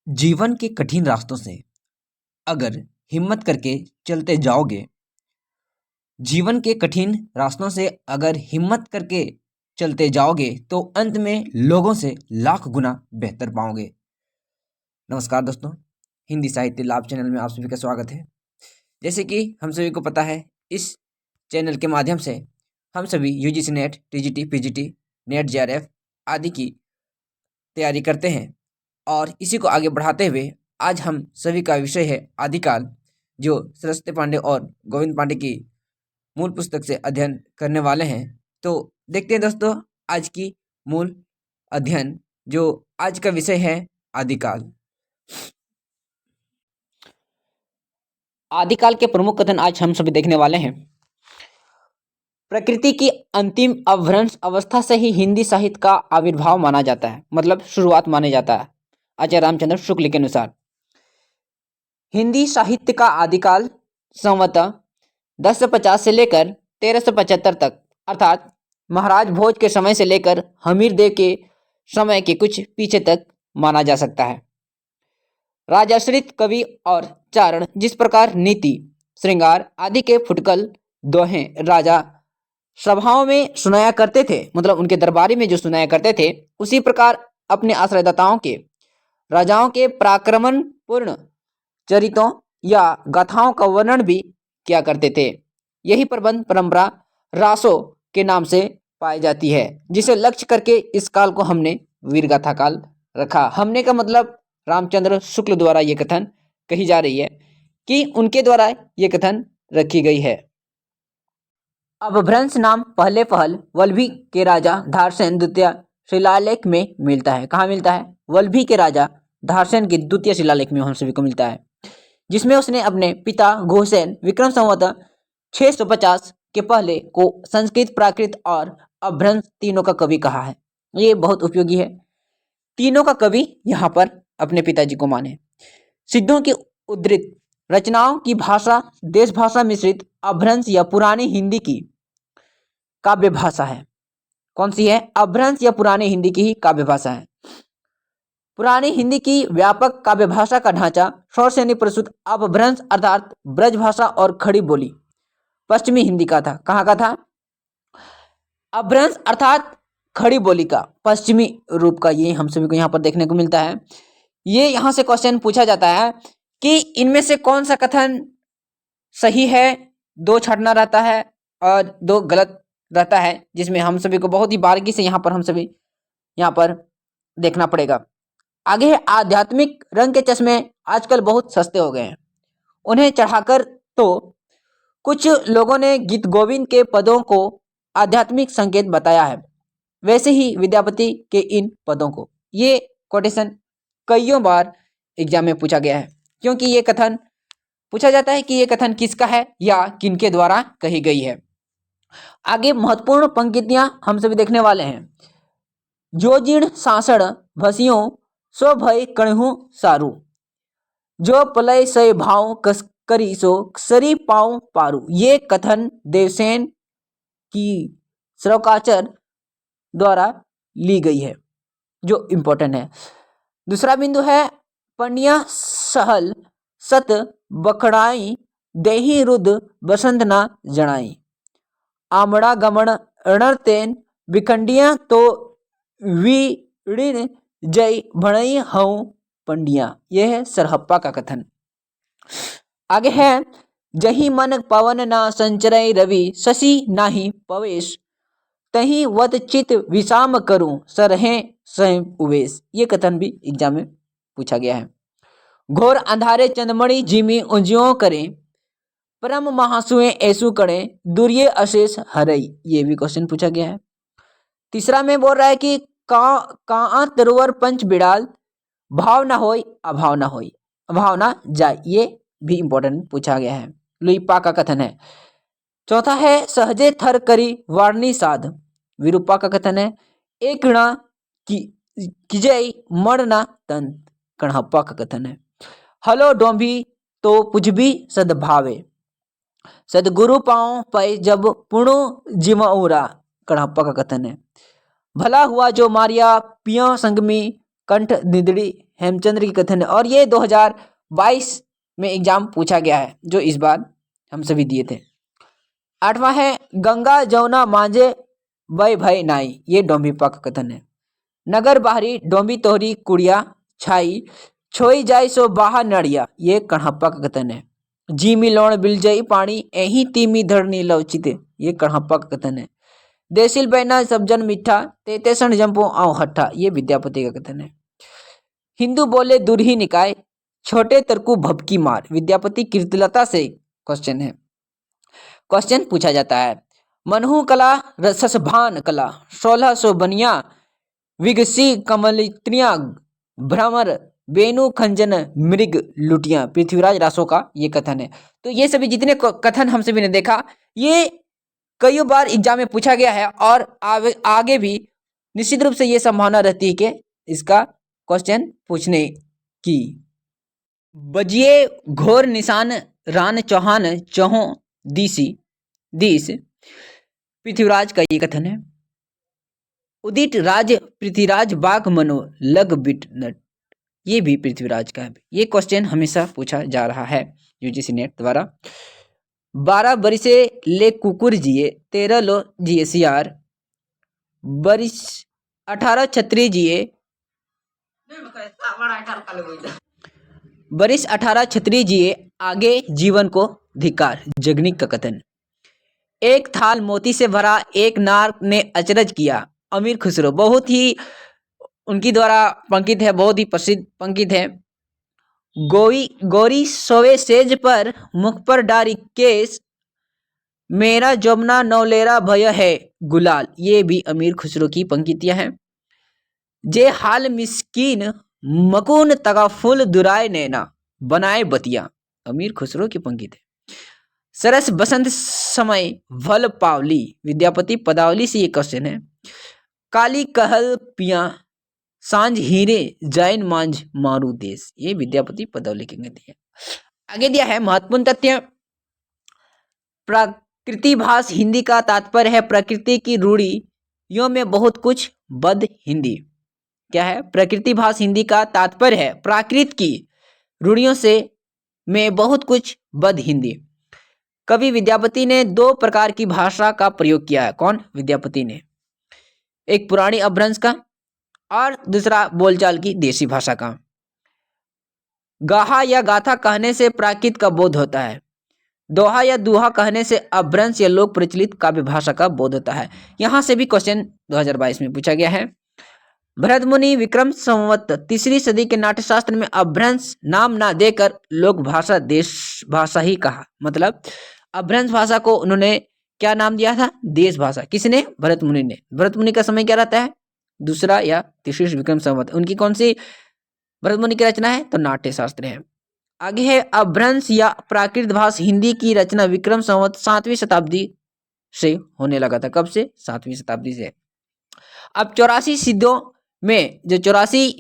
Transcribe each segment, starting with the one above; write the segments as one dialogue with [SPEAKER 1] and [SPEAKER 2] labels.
[SPEAKER 1] जीवन के कठिन रास्तों से अगर हिम्मत करके चलते जाओगे, जीवन के कठिन रास्तों से अगर हिम्मत करके चलते जाओगे तो अंत में लोगों से लाख गुना बेहतर पाओगे। नमस्कार दोस्तों, हिंदी साहित्य लाभ चैनल में आप सभी का स्वागत है। जैसे कि हम सभी को पता है, इस चैनल के माध्यम से हम सभी UGC net, TGT, PGT, net, JRF आदि की तैयारी करते हैं और इसी को आगे बढ़ाते हुए आज हम सभी का विषय है आदिकाल, जो सरस्वती पांडे और गोविंद पांडे की मूल पुस्तक से अध्ययन करने वाले हैं। तो देखते हैं दोस्तों, आज की मूल अध्ययन जो आज का विषय है आदिकाल। आदिकाल के प्रमुख कथन आज हम सभी देखने वाले हैं। प्रकृति की अंतिम अपभ्रंश अवस्था से ही हिंदी साहित्य का आविर्भाव माना जाता है, मतलब शुरुआत माना जाता है आचार्य रामचंद्र शुक्ल के अनुसार। हिंदी साहित्य का आदिकाल संवतः 1050 से लेकर 1375 तक, अर्थात महाराज भोज के समय से लेकर हमीर देव के समय के कुछ पीछे तक माना जा सकता है। राजाश्रित कवि और चारण जिस प्रकार नीति, श्रृंगार आदि के फुटकल दोहें राजा सभाओं में सुनाया करते थे, मतलब उनके दरबारी में जो सुनाया करते थे, उसी प्रकार अपने आश्रयदाताओं के राजाओं के पराक्रमण पूर्ण चरितों या गाथाओं का वर्णन भी किया करते थे। यही प्रबंध परंपरा रासो के नाम से पाई जाती है, जिसे लक्ष्य करके इस काल को हमने वीरगाथा काल रखा। हमने का मतलब रामचंद्र शुक्ल द्वारा ये कथन कही जा रही है कि उनके द्वारा ये कथन रखी गई है। अपभ्रंश नाम पहले पहल वल्लभी के राजा धारसेन द्वितीय शिलालेख में मिलता है। कहाँ मिलता है? वल्लभी के राजा धारसेन के द्वितीय शिलालेख में हम सभी को मिलता है, जिसमें उसने अपने पिता घोषसेन विक्रम संवत 650 के पहले को संस्कृत, प्राकृत और अपभ्रंश तीनों का कवि कहा है। ये बहुत उपयोगी है। तीनों का कवि यहाँ पर अपने पिताजी को माने। सिद्धों की उद्धृत रचनाओं की भाषा देश भाषा मिश्रित अपभ्रंश या पुरानी हिंदी की काव्य भाषा है। कौन सी है? अपभ्रंश या पुरानी हिंदी की ही काव्य भाषा है। पुरानी हिंदी की व्यापक काव्य भाषा का ढांचा शौरसेनी प्रस्तुत अपभ्रंश अर्थात ब्रज भाषा और खड़ी बोली पश्चिमी हिंदी का था। कहाँ का था? अपभ्रंश अर्थात खड़ी बोली का पश्चिमी रूप का, ये हम सभी को यहाँ पर देखने को मिलता है। ये यहाँ से क्वेश्चन पूछा जाता है कि इनमें से कौन सा कथन सही है, दो छांटना रहता है और दो गलत रहता है, जिसमें हम सभी को बहुत ही बारीकी से यहाँ पर हम सभी यहाँ पर देखना पड़ेगा। आगे है आध्यात्मिक रंग के चश्मे आजकल बहुत सस्ते हो गए हैं, उन्हें चढ़ाकर तो कुछ लोगों ने गीत गोविंद के पदों को आध्यात्मिक संकेत बताया है, वैसे ही विद्यापति के इन पदों को। ये कोटेशन कईयों बार एग्जाम में पूछा गया है, क्योंकि ये कथन पूछा जाता है कि ये कथन किसका है या किनके द्वारा कही गई है। आगे महत्वपूर्ण पंक्तियां हम सभी देखने वाले हैं। जो जीर्ण सासण भसियों सो भय कणहु सारू, जो पलय सय भाव कस करी सो सरी पाऊं पारू। ये कथन देवसेन की श्रवकाचार्य द्वारा ली गई है, जो इंपॉर्टेंट है। दूसरा बिंदु है पनिया सहल सत बखड़ाई देही रुद बसंत ना जनाई, आमड़ा गमन अणरतेन विखंडिया तो वीड़िन जय भणई हऊं पंडिया। यह है सरहप्पा का कथन। आगे है जही मन पवन ना संचरय रवि, शशि नाही पवेश तही वत चित विषाम करूं सरहे स्वयं उवेश। ये कथन भी एग्जाम में पूछा गया है। घोर अंधारे चंदमणि जिमी उंजियों करें, परम महासुए ऐसु करें दुर्ये अशेष हरई। ये भी क्वेश्चन पूछा गया है। तीसरा में बोल रहा है कि का तरुवर पंच बिड़ाल, भाव ना होई अभाव ना होई अभाव ना जाए। ये भी इंपॉर्टेंट पूछा गया है, लुइपा का कथन है। चौथा है सहजे थर करी वार्णी साध, विरूपा का कथन है। एक णा किजय मरना तंत, कणहप्पा का कथन है। हलो डोंभी तो पुजभी सद्भावे, सदगुरु पाओ पै जब पुणु जिमऊरा, कणहप्पा का कथन है। भला हुआ जो मारिया पिया संगमी कंठ निदड़ी हेमचंद्र की कथन है, और ये 2022 में एग्जाम पूछा गया है, जो इस बार हम सभी दिए थे। 8वां है गंगा जमुना मांझे बह भय नाई, ये डोंबिप्पा का कथन है। नगर बाहरी डोंबी तोहरी कुड़िया छाई, छोई जाय सो बाहा नड़िया, ये कढ़प्पा का कथन है। जी मिलोण बिलजई पानी एही तीमी धरनी लवचिते, ये कढ़प्पा का कथन है। देसिल बैना सब जन मिठा तेते सन जंपो आओ हट्ठा, ये विद्यापति का कथन है। हिंदू बोले दुरही निकाय छोटे तरकू भपकी मार, विद्यापति कीर्तिलता से क्वेश्चन है। क्वेश्चन पूछा जाता है मनहु कला रसभान कला 1600 बनिया विगसी कमलित्रियां भ्रमर बेनु खंजन मृग लुटियां, पृथ्वीराज रासो का ये कथन है। तो ये सभी जितने कथन हम सभी ने देखा, ये कई बार एग्जाम में पूछा गया है और आगे भी निश्चित रूप से ये संभावना रहती है कि इसका क्वेश्चन पूछने की। बजिए घोर निशान रान चौहान चौहों दिस, पृथ्वीराज का ये कथन है। उदित राज पृथ्वीराज बाग मनो लग बिट नट, ये भी पृथ्वीराज का है। ये क्वेश्चन हमेशा पूछा जा रहा है यूजीसी नेट द्वारा। 12 बरिसे ले कुकुर जिए 13 लो जिए सियार, बरिस 18 छत्री जिए, बरिस 18 छत्री जिए आगे जीवन को धिकार, जगनिक का कथन। एक थाल मोती से भरा एक नार ने अचरज किया, अमीर खुसरो, बहुत ही उनकी द्वारा पंक्ति है, बहुत ही प्रसिद्ध पंक्ति है। गोरी सोवे सेज पर मुख पर डारी केस, मेरा जमुना नौलेरा भय है गुलाल, ये भी अमीर खुसरो की पंक्तियां हैं। जे हाल मिस्कीन मकून तगाफुल दुराय नैना बनाए बतिया, अमीर खुसरो की पंक्ति है। सरस बसंत समय भल पावली, विद्यापति पदावली से ये क्वेश्चन है। काली कहल पिया सांझ हीरे जैन मांझ मारू देश, ये विद्यापति पदावली की गति है। आगे दिया है महत्वपूर्ण तथ्य। प्रकृतिभाष हिंदी का तात्पर्य है प्रकृति की रूढ़ियों में बहुत कुछ बद हिंदी। क्या है? प्रकृतिभाष हिंदी का तात्पर्य है प्राकृत की रूढ़ियों से में बहुत कुछ बद हिंदी। कवि विद्यापति ने 2 प्रकार की भाषा का प्रयोग किया है। कौन? विद्यापति ने। एक पुरानी अपभ्रंश का और दूसरा बोलचाल की देसी भाषा का। गाहा या गाथा कहने से प्राकृत का बोध होता है, दोहा या दुहा कहने से अपभ्रंश या लोक प्रचलित काव्य भाषा का बोध होता है। यहां से भी क्वेश्चन 2022 में पूछा गया है। भरत मुनि विक्रम संवत 3री सदी के नाट्यशास्त्र में अपभ्रंश नाम ना देकर लोक भाषा देश भाषा ही कहा। मतलब अपभ्रंश भाषा को उन्होंने क्या नाम दिया था? देश भाषा। किसने? भरत मुनि ने। भरत मुनि का समय क्या रहता है? 2रा या 3री विक्रम संवत। उनकी कौन सी भरत मुनि की रचना है? तो नाट्य शास्त्र है। आगे है अपभ्रंश या प्राकृत भाषा हिंदी की रचना विक्रम संवत 7वीं शताब्दी से होने लगा था। कब से? 7वीं शताब्दी से। अब 84 सिद्धों में जो 84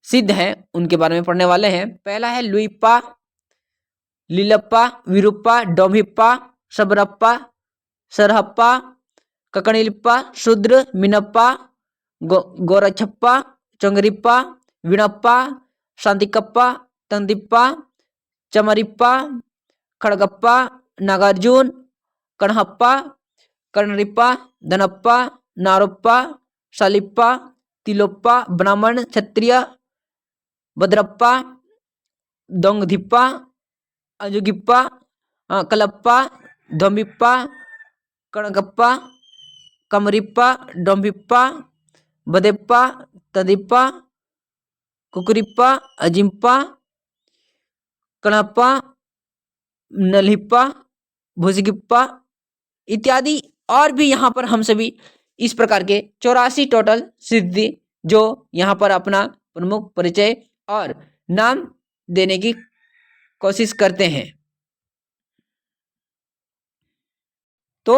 [SPEAKER 1] सिद्ध हैं उनके बारे में पढ़ने वाले हैं। पहला है लुइप्पा, लिलप्पा, विरूप्पा, डोंभिप्पा, सबरप्पा, सरहप्पा, ककणिल्पा, शूद्र, मिनप्पा, गोरछप्पा, चंगरिप्पा, विणप्पा, शांतिकप्पा, तंदिप्पा, चमरिप्पा, खड़गप्पा, नागार्जुन, कणहप्पा, कर्णरिप्पा, धनप्पा, नारोप्पा, शालिप्पा, तिलोप्पा, ब्राह्मण, क्षत्रिय, भद्रप्पा, दोंगधिप्पा, अजुगिप्पा, कलप्पा, धोम्बिप्पा, कणगप्पा, कमरिप्पा, डोंभिप्पा, बदेप्पा, तदिप्पा, कुकुरिप्पा, अजिम्पा, कणप्पा, नल्हिप्पा, भुजगिप्पा इत्यादि। और भी यहाँ पर हम सभी इस प्रकार के 84 टोटल सिद्धि जो यहाँ पर अपना प्रमुख परिचय और नाम देने की कोशिश करते हैं। तो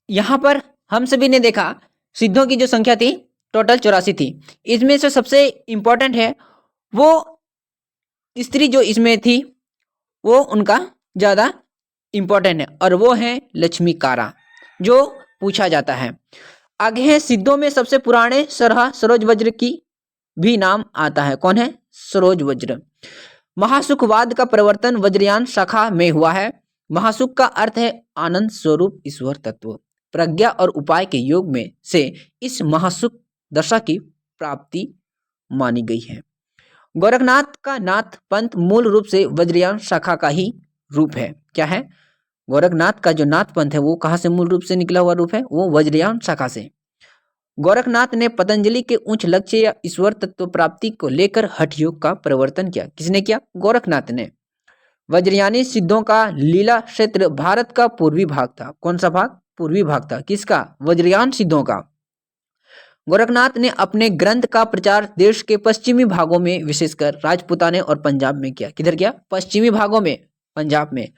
[SPEAKER 1] यहाँ पर हम सभी ने देखा सिद्धों की जो संख्या थी टोटल 84 थी। इसमें से सबसे इंपॉर्टेंट है वो स्त्री जो इसमें थी वो उनका ज़्यादा इंपॉर्टेंट है और वो है लक्ष्मीकारा जो पूछा जाता है। आगे है सिद्धों में सबसे पुराने सरहा सरोज वज्र की भी नाम आता है। कौन है? सरोज वज्र। महासुखवाद का प्रवर्तन वज्रयान शाखा में हुआ है। महासुख का अर्थ है आनंद स्वरूप ईश्वर तत्व। प्रज्ञा और उपाय के योग में से इस महासुख दशा की प्राप्ति मानी गई है। गोरखनाथ का नाथ पंथ मूल रूप से वज्रयान शाखा का ही रूप है। क्या है? गोरखनाथ का जो नाथ पंथ है वो कहाँ से मूल रूप से निकला हुआ रूप है? वो वज्रयान शाखा से। गोरखनाथ ने पतंजलि के उच्च लक्ष्य या ईश्वर तत्व प्राप्ति को लेकर हठ योग का प्रवर्तन किया। किसने किया? गोरखनाथ ने। वज्रयानी सिद्धों का लीला क्षेत्र भारत का पूर्वी भाग था। कौन सा भाग? पूर्वी भाग था। किसका? वज्रयान सिद्धों का। गोरखनाथ ने अपने ग्रंथ का प्रचार देश के पश्चिमी भागों में विशेषकर राजपूताने और पंजाब में किया। किधर किया? पश्चिमी भागों में, पंजाब में।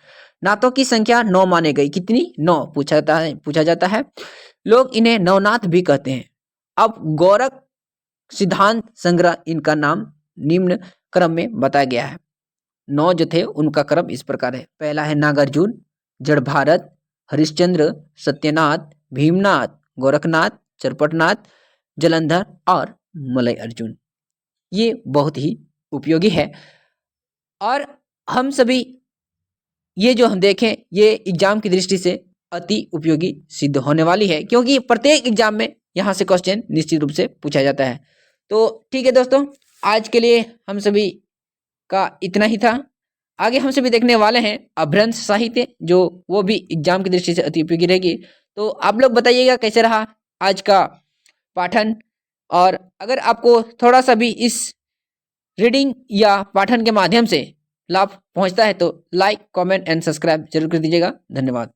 [SPEAKER 1] नाथों की संख्या 9 माने गई। कितनी? 9 पूछा जाता है। लोग इन्हें नवनाथ भी कहते हैं। अब गोरख सिद्धांत संग्रह इनका नाम निम्न क्रम में बताया गया है। 9 जो थे उनका क्रम इस प्रकार है। पहला है नागार्जुन, जड़ भारत, हरिश्चंद्र, सत्यनाथ, भीमनाथ, गोरखनाथ, चरपटनाथ, जलंधर और मलय अर्जुन। ये बहुत ही उपयोगी है और हम सभी ये जो हम देखें ये एग्जाम की दृष्टि से अति उपयोगी सिद्ध होने वाली है, क्योंकि प्रत्येक एग्जाम में यहाँ से क्वेश्चन निश्चित रूप से पूछा जाता है। तो ठीक है दोस्तों, आज के लिए हम सभी का इतना ही था। आगे हम सभी देखने वाले हैं अभ्रंश साहित्य, जो वो भी एग्जाम की दृष्टि से अति उपयोगी रहेगी। तो आप लोग बताइएगा कैसे रहा आज का पाठन, और अगर आपको थोड़ा सा भी इस रीडिंग या पाठन के माध्यम से लाभ पहुंचता है तो लाइक, कमेंट एंड सब्सक्राइब जरूर कर दीजिएगा। धन्यवाद।